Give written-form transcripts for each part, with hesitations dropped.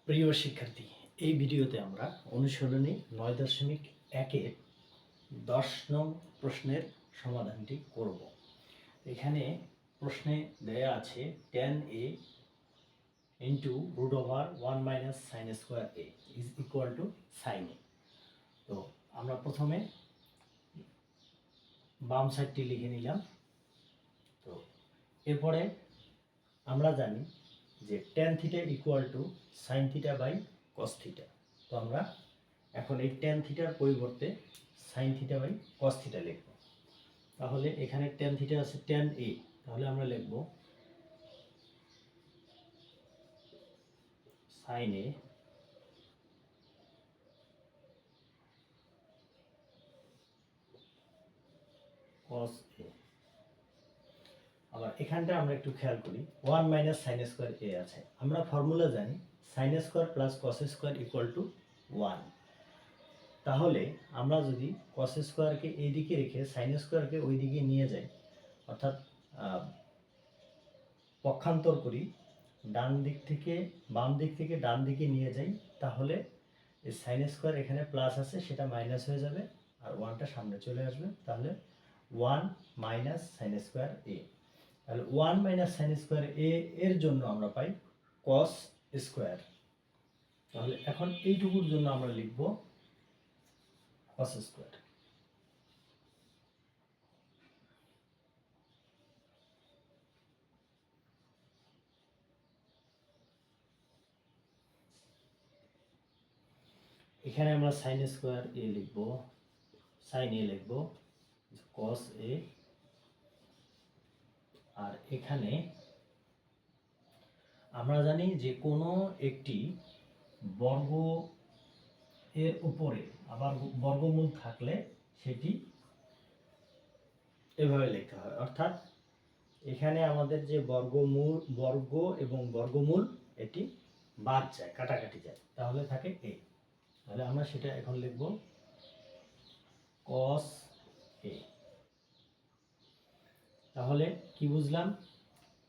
প্রিয় শিক্ষার্থী, এই ভিডিওতে আমরা অনুশীলনী 9.1-এর 10 নং প্রশ্নের সমাধানটি করব। এখানে প্রশ্নে দেয়া আছে tan a into √1 - sin square a is equal to sin a। তো আমরা প্রথমে বাম সাইডটি লিখে নিলাম। তো এরপরে আমরা জানি যে tan theta equal to sine theta by cos theta. তো আমরা এখন এই tan থিটার পরিবর্তে sine theta by cos theta লিখব। তাহলে এখানে tan থিটা আছে tan a, তাহলে আমরা লিখব সাইন a কস a। আবার এখানটা আমরা একটু খেয়াল করি 1 - sin স্কোয়ার a আছে। আমরা ফর্মুলা জানি sin square plus cos square equal to 1। তাহলে আমরা যদি কস স্কোয়ারকে এই দিকে রেখে সাইন স্কোয়ারকে ওই দিকে নিয়ে যাই, অর্থাৎ পক্ষান্তর করি, ডান দিক থেকে বাম দিক থেকে ডান দিকে নিয়ে যাই, তাহলে এই সাইন স্কোয়ার এখানে প্লাস আছে সেটা মাইনাস হয়ে যাবে আর ওয়ানটা সামনে চলে আসবে। তাহলে 1 - sin স্কোয়ার a। তাহলে 1 - sin স্কোয়ার a এর জন্য আমরা পাই কস স্কোয়ার। তাহলে এখন এইটুকুর জন্য আমরা লিখব কস স্কোয়ার। এখানে আমরা সাইন স্কোয়ার a লিখব, সাইন a লিখব, কস a। আর এখানে আমরা জানি যে কোনো একটি বর্গ এর উপরে আবার বর্গমূল থাকলে সেটি এভাবে লিখতে হয়। অর্থাৎ এখানে আমাদের যে বর্গ এবং বর্গমূল এটি বাদ যায়, কাটাকাটি যায়, তাহলে থাকে a। তাহলে আমরা সেটা এখন লিখব cos a। তাহলে কি বুঝলাম?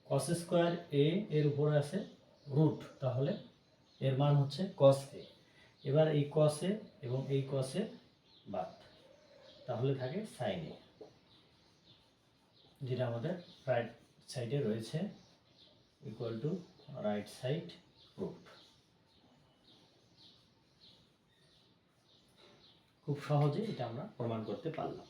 cos স্কোয়ার a এর উপরে আছে রুট, তাহলে এর মান হচ্ছে cos a। এবার এই cos a এবং এই cos a বাদ, তাহলে থাকে sin a, যেটা আমাদের রাইট সাইডে রয়েছে, equal to right side root. খুব সহজে এটা আমরা প্রমাণ করতে পারলাম।